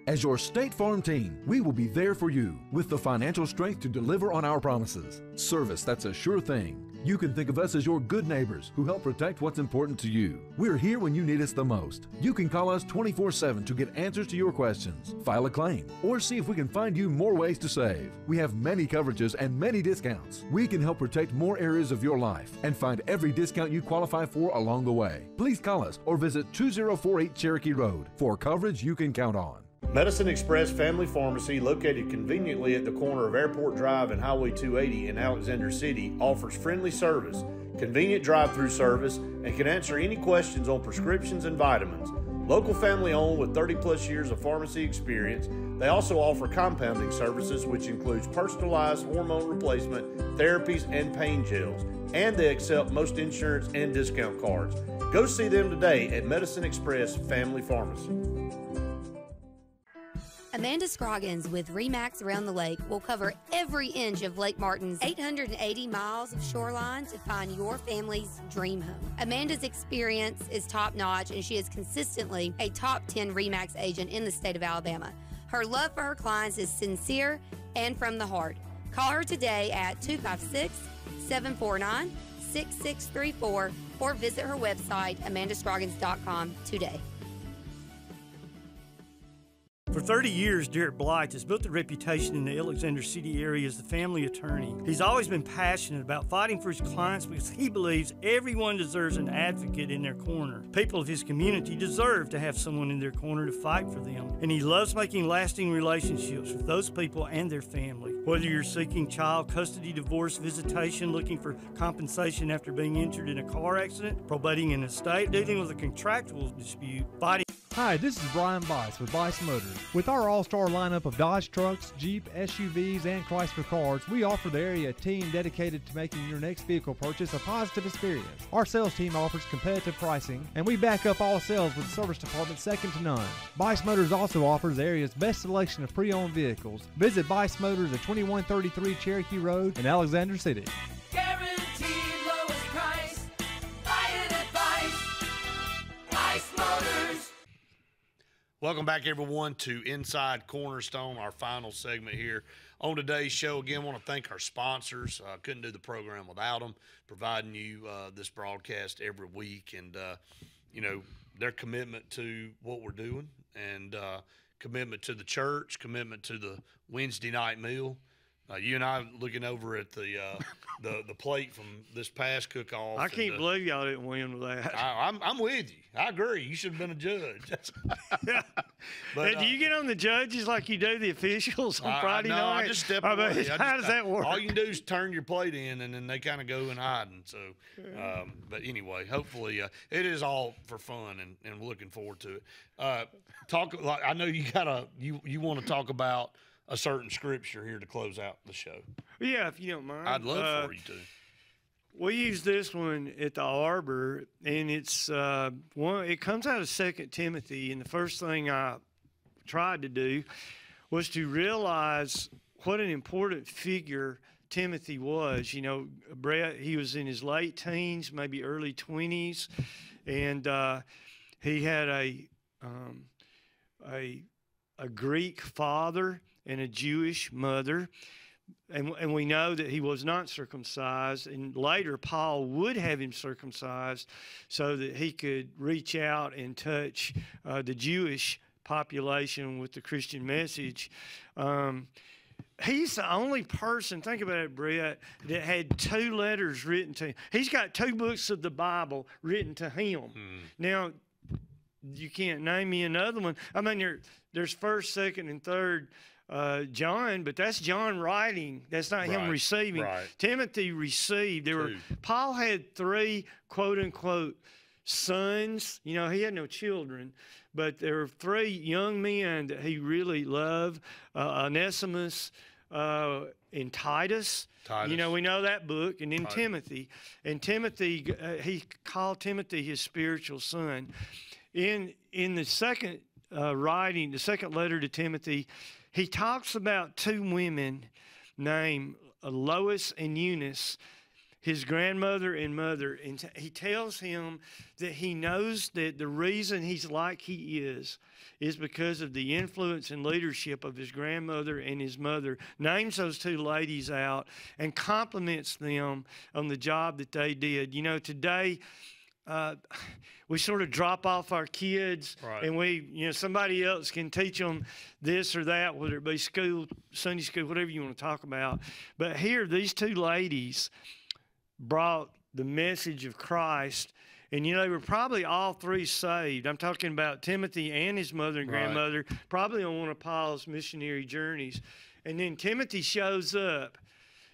As your State Farm team, we will be there for you with the financial strength to deliver on our promises. Service that's a sure thing. You can think of us as your good neighbors who help protect what's important to you. We're here when you need us the most. You can call us 24/7 to get answers to your questions, file a claim, or see if we can find you more ways to save. We have many coverages and many discounts. We can help protect more areas of your life and find every discount you qualify for along the way. Please call us or visit 2048 Cherokee Road for coverage you can count on. Medicine Express Family Pharmacy, located conveniently at the corner of Airport Drive and Highway 280 in Alexander City, offers friendly service, convenient drive-through service, and can answer any questions on prescriptions and vitamins. Local family owned with 30-plus years of pharmacy experience, they also offer compounding services, which includes personalized hormone replacement, therapies, and pain gels. And they accept most insurance and discount cards. Go see them today at Medicine Express Family Pharmacy. Amanda Scroggins with RE/MAX Around the Lake will cover every inch of Lake Martin's 880 miles of shoreline to find your family's dream home. Amanda's experience is top-notch, and she is consistently a top 10 RE/MAX agent in the state of Alabama. Her love for her clients is sincere and from the heart. Call her today at 256-749-6634 or visit her website, amandascroggins.com, today. For 30 years, Derek Blythe has built a reputation in the Alexander City area as the family attorney. He's always been passionate about fighting for his clients because he believes everyone deserves an advocate in their corner. People of his community deserve to have someone in their corner to fight for them. And he loves making lasting relationships with those people and their family. Whether you're seeking child custody, divorce, visitation, looking for compensation after being injured in a car accident, probating an estate, dealing with a contractual dispute, fighting. Hi, this is Brian Bice with Bice Motors. With our all-star lineup of Dodge trucks, Jeep, SUVs, and Chrysler cars, we offer the area team dedicated to making your next vehicle purchase a positive experience. Our sales team offers competitive pricing, and we back up all sales with a service department second to none. Bice Motors also offers the area's best selection of pre-owned vehicles. Visit Bice Motors at 2133 Cherokee Road in Alexander City. Guaranteed lowest price. Buy it at Bice Motors. Welcome back, everyone, to Inside Cornerstone, our final segment here on today's show, again, I want to thank our sponsors. Couldn't do the program without them, providing you this broadcast every week. And, you know, their commitment to what we're doing and commitment to the church, commitment to the Wednesday night meal. You and I looking over at the plate from this past cook-off. I can't believe y'all didn't win with that. I'm with you. I agree. You should have been a judge. But do you get on the judges like you do the officials on Friday night? No, I just step away. How does that work? All you can do is turn your plate in, and then they kind of go in hiding. So, but anyway, hopefully it is all for fun, and we're looking forward to it. I know you want to talk about a certain scripture here to close out the show. Yeah, if you don't mind. I'd love for you to. We use this one at the Arbor, and it's it comes out of 2 Timothy, and the first thing I tried to do was to realize what an important figure Timothy was. You know, Brett, he was in his late teens, maybe early 20s, and he had a Greek father and a Jewish mother. And we know that he was not circumcised, and later Paul would have him circumcised so that he could reach out and touch the Jewish population with the Christian message. He's the only person, think about it, Brett, that had 2 letters written to him. He's got 2 books of the Bible written to him. Now, you can't name me another one. I mean, there's 1st, 2nd, and 3rd John, but that's John writing. That's not him receiving. Right. Timothy received. Paul had 3 quote unquote sons. You know, he had no children, but there were 3 young men that he really loved: Onesimus and Titus. You know, we know that book, and then Timothy. And Timothy, he called Timothy his spiritual son. In the second writing, the second letter to Timothy, he talks about 2 women named Lois and Eunice, his grandmother and mother. And he tells him that he knows that the reason he's like he is because of the influence and leadership of his grandmother and his mother. Names those 2 ladies out and compliments them on the job that they did. You know, today, we sort of drop off our kids, and somebody else can teach them this or that, whether it be school, Sunday school, whatever you want to talk about. But here, these 2 ladies brought the message of Christ, and they were probably all 3 saved. I'm talking about Timothy and his mother and grandmother, probably on one of Paul's missionary journeys. And then Timothy shows up,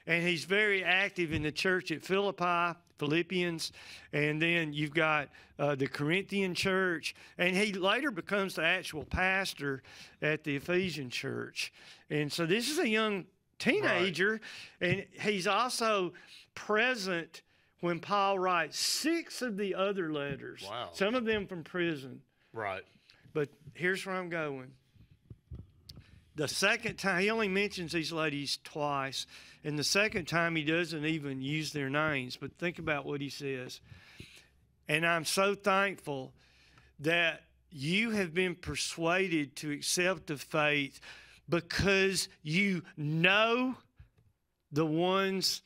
and he's very active in the church at Philippians, and then you've got the Corinthian church, and he later becomes the actual pastor at the Ephesian church. And so this is a young teenager, and he's also present when Paul writes 6 of the other letters, some of them from prison. Right. But here's where I'm going. The second time, he only mentions these ladies twice, and the second time he doesn't even use their names. But think about what he says. And I'm so thankful that you have been persuaded to accept the faith because you know the ones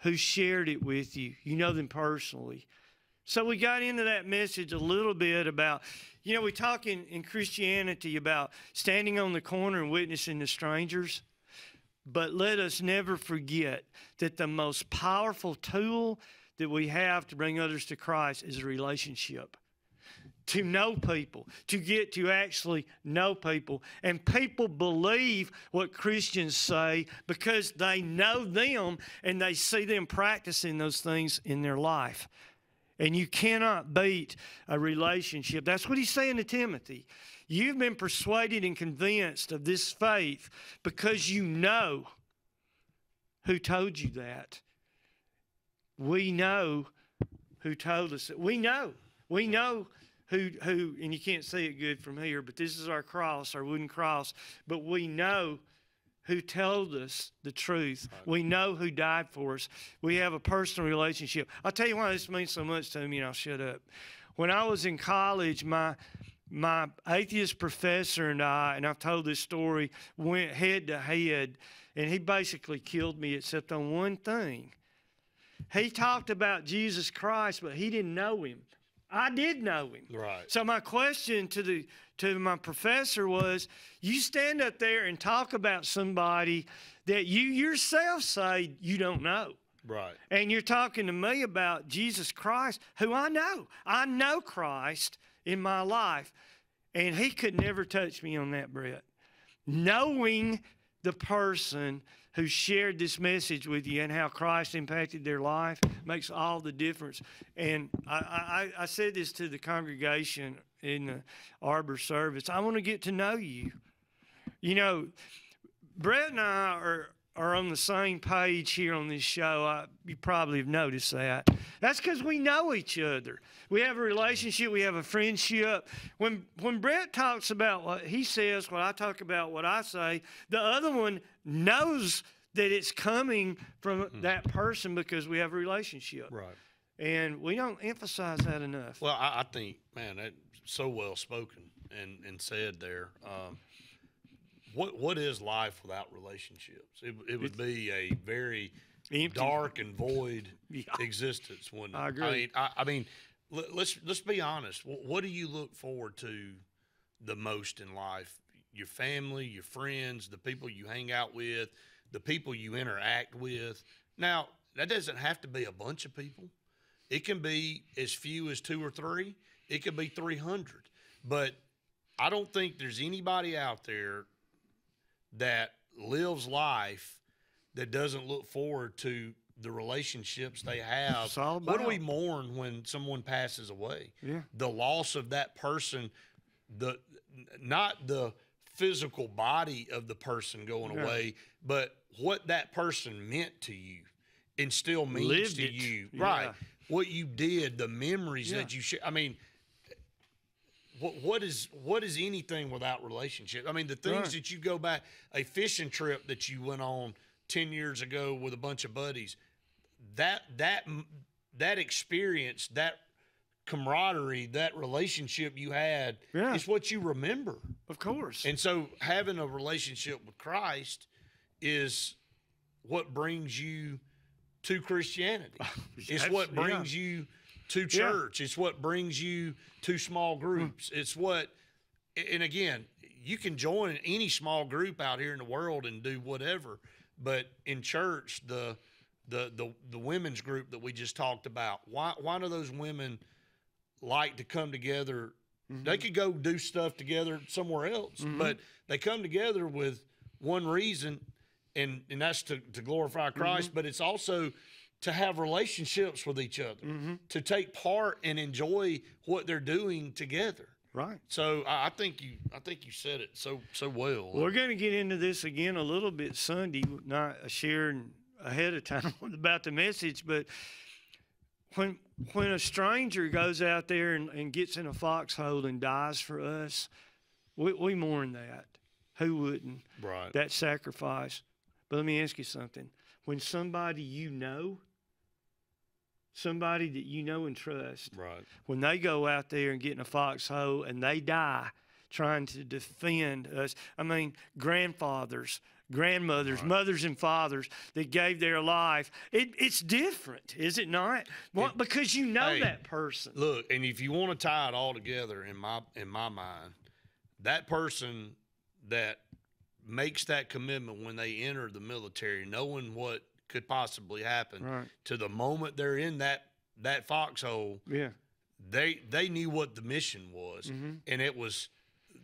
who shared it with you. You know them personally. So we got into that message a little bit about, we talk in Christianity about standing on the corner and witnessing to strangers. But let us never forget that the most powerful tool that we have to bring others to Christ is a relationship. To know people, to get to actually know people. And people believe what Christians say because they know them and they see them practicing those things in their life. And you cannot beat a relationship. That's what he's saying to Timothy. You've been persuaded and convinced of this faith because you know who told you that. We know who told us that. We know who, and you can't see it good from here, but this is our cross, our wooden cross. But we know who told us the truth. We know who died for us. We have a personal relationship. I'll tell you why this means so much to me, and I'll shut up. When I was in college, my my atheist professor and I've told this story, went head to head, and he basically killed me except on one thing. He talked about Jesus Christ, but he didn't know him. I did know him. Right. So my question to my professor was, you stand up there and talk about somebody that you yourself say you don't know. Right. And you're talking to me about Jesus Christ, who I know. I know Christ in my life. And he could never touch me on that, Brett. Knowing the person who shared this message with you and how Christ impacted their life makes all the difference. And I said this to the congregation in the Arbor service. I want to get to know you. You know, Brett and I are on the same page here on this show. You probably have noticed that. That's because we know each other. We have a relationship. We have a friendship. When Brett talks about what he says, when I talk about what I say, the other one knows that it's coming from that person because we have a relationship. Right. And we don't emphasize that enough. Well, I think, man, that's so well spoken and said there. What is life without relationships? It would be a very empty, dark and void existence. Wouldn't it? I agree. I mean, let's be honest. What do you look forward to the most in life? Your family, your friends, the people you hang out with, the people you interact with. Now, that doesn't have to be a bunch of people. It can be as few as 2 or 3. It could be 300. But I don't think there's anybody out there that lives life that doesn't look forward to the relationships they have. It's all What do about- we mourn when someone passes away? Yeah. The loss of that person, not the physical body of the person going away, but what that person meant to you and still means Lived to it. you. Yeah. Right. What you did, the memories that you share. I mean, what is anything without relationship? I mean, the things that you go back, a fishing trip that you went on 10 years ago with a bunch of buddies, that experience, that camaraderie, that relationship you had is what you remember. Of course. And so having a relationship with Christ is what brings you to Christianity. It's what brings you to church. It's what brings you to small groups. It's what, and again, you can join any small group out here in the world and do whatever, but in church, the women's group that we just talked about, why do those women like to come together? They could go do stuff together somewhere else, but they come together with one reason, and that's to glorify Christ, but it's also to have relationships with each other, to take part and enjoy what they're doing together. Right. So I think you said it so well. We're going to get into this again a little bit Sunday, not sharing ahead of time about the message, but when a stranger goes out there and gets in a foxhole and dies for us, we mourn that. Who wouldn't? Right. That sacrifice. But let me ask you something. When somebody somebody that you know and trust, Right. when they go out there and get in a foxhole and they die trying to defend us, I mean, grandfathers, grandmothers, mothers and fathers that gave their life, it's different, is it not? Because you know that person. Look, and if you want to tie it all together in my mind, that person that makes that commitment when they enter the military, knowing what could possibly happen, to the moment they're in that foxhole, they knew what the mission was, and it was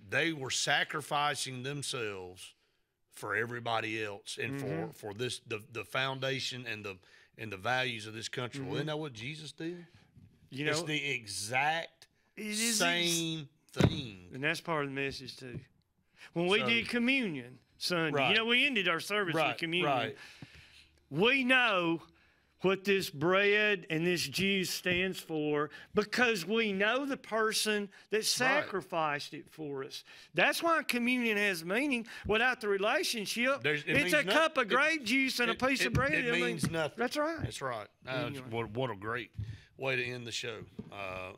they were sacrificing themselves for everybody else and for this the foundation and the values of this country. Well, isn't that what Jesus did? You know, it's the exact same thing, and that's part of the message too. When we did communion Sunday, you know, we ended our service with communion. Right. We know what this bread and this juice stands for, because we know the person that sacrificed it for us. That's why communion has meaning. Without the relationship, it's a cup of grape juice and a piece of bread. It means nothing. That's right. That's right. What a great way to end the show.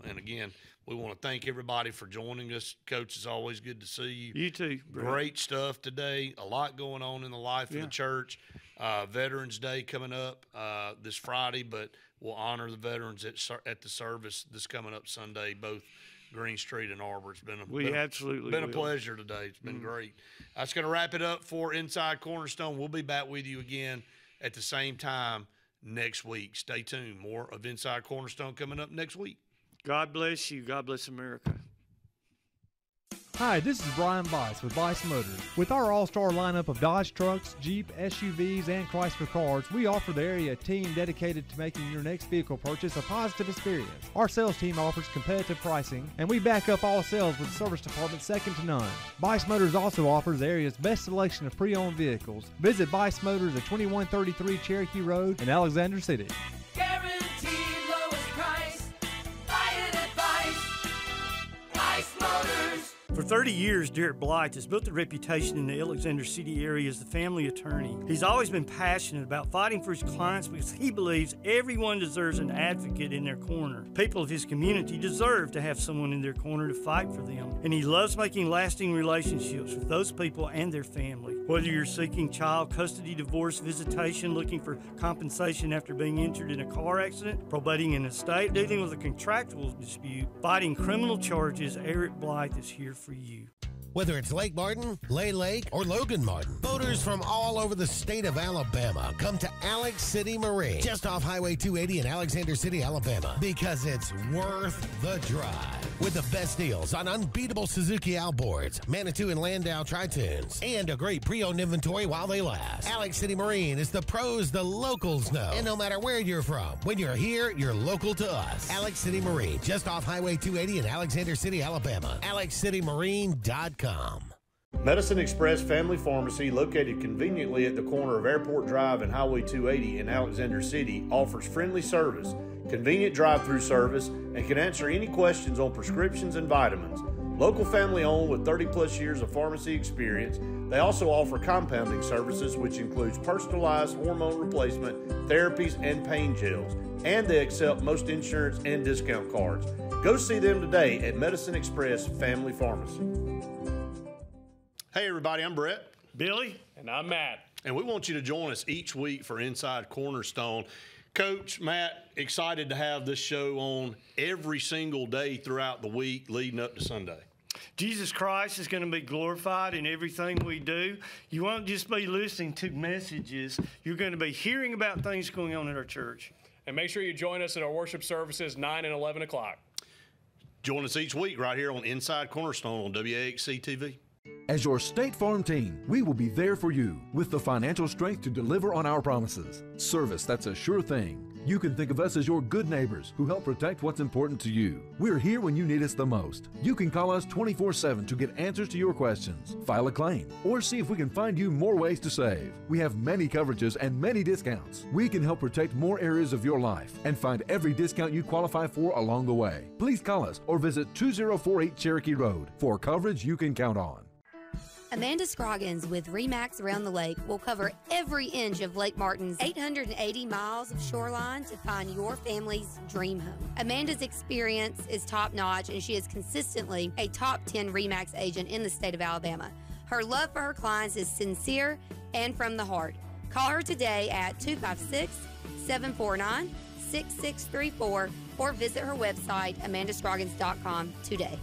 And again, we want to thank everybody for joining us. Coach, it's always good to see you. You too, Brett. Great stuff today. A lot going on in the life of the church. Veterans Day coming up this Friday, but we'll honor the veterans at the service this coming up Sunday, both Green Street and Arbor. It's been a pleasure today. It's been great. That's going to wrap it up for Inside Cornerstone. We'll be back with you again at the same time next week. Stay tuned. More of Inside Cornerstone coming up next week. God bless you. God bless America. Hi, this is Brian Bice with Bice Motors. With our all-star lineup of Dodge trucks, Jeep, SUVs, and Chrysler cars, we offer the area team dedicated to making your next vehicle purchase a positive experience. Our sales team offers competitive pricing, and we back up all sales with a service department second to none. Bice Motors also offers the area's best selection of pre-owned vehicles. Visit Bice Motors at 2133 Cherokee Road in Alexander City. Guaranteed lowest price. Buy it at Bice Motors. For 30 years, Derek Blythe has built a reputation in the Alexander City area as the family attorney. He's always been passionate about fighting for his clients because he believes everyone deserves an advocate in their corner. People of his community deserve to have someone in their corner to fight for them. And he loves making lasting relationships with those people and their family. Whether you're seeking child custody, divorce, visitation, looking for compensation after being injured in a car accident, probating an estate, dealing with a contractual dispute, fighting criminal charges, Eric Blythe is here for you. Whether it's Lake Martin, Lay Lake, or Logan Martin, boaters from all over the state of Alabama come to Alex City Marine, just off Highway 280 in Alexander City, Alabama, because it's worth the drive. With the best deals on unbeatable Suzuki outboards, Manitou and Landau Tritoons, and a great pre-owned inventory while they last. Alex City Marine is the pros the locals know. And no matter where you're from, when you're here, you're local to us. Alex City Marine, just off Highway 280 in Alexander City, Alabama. AlexCityMarine.com. Medicine Express Family Pharmacy, located conveniently at the corner of Airport Drive and Highway 280 in Alexander City, offers friendly service, convenient drive-through service, and can answer any questions on prescriptions and vitamins. Local family owned with 30-plus years of pharmacy experience, they also offer compounding services, which includes personalized hormone replacement, therapies, and pain gels. And they accept most insurance and discount cards. Go see them today at Medicine Express Family Pharmacy. Hey everybody, I'm Brett. Billy. And I'm Matt. And we want you to join us each week for Inside Cornerstone. Coach, Matt, excited to have this show on every single day throughout the week leading up to Sunday. Jesus Christ is going to be glorified in everything we do. You won't just be listening to messages. You're going to be hearing about things going on at our church. And make sure you join us at our worship services 9 and 11 o'clock. Join us each week right here on Inside Cornerstone on WAXC TV. As your State Farm team, we will be there for you with the financial strength to deliver on our promises. Service that's a sure thing. You can think of us as your good neighbors who help protect what's important to you. We're here when you need us the most. You can call us 24/7 to get answers to your questions, file a claim, or see if we can find you more ways to save. We have many coverages and many discounts. We can help protect more areas of your life and find every discount you qualify for along the way. Please call us or visit 2048 Cherokee Road for coverage you can count on. Amanda Scroggins with RE/MAX Around the Lake will cover every inch of Lake Martin's 880 miles of shoreline to find your family's dream home. Amanda's experience is top-notch, and she is consistently a top 10 RE/MAX agent in the state of Alabama. Her love for her clients is sincere and from the heart. Call her today at 256-749-6634 or visit her website, amandascroggins.com today.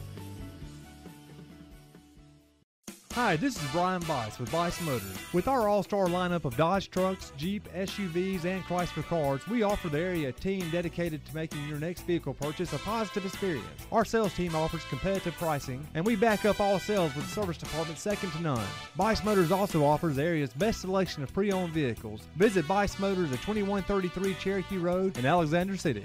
Hi, this is Brian Bice with Bice Motors. With our all-star lineup of Dodge trucks, Jeep, SUVs, and Chrysler cars, we offer the area team dedicated to making your next vehicle purchase a positive experience. Our sales team offers competitive pricing, and we back up all sales with a service department second to none. Bice Motors also offers the area's best selection of pre-owned vehicles. Visit Bice Motors at 2133 Cherokee Road in Alexander City.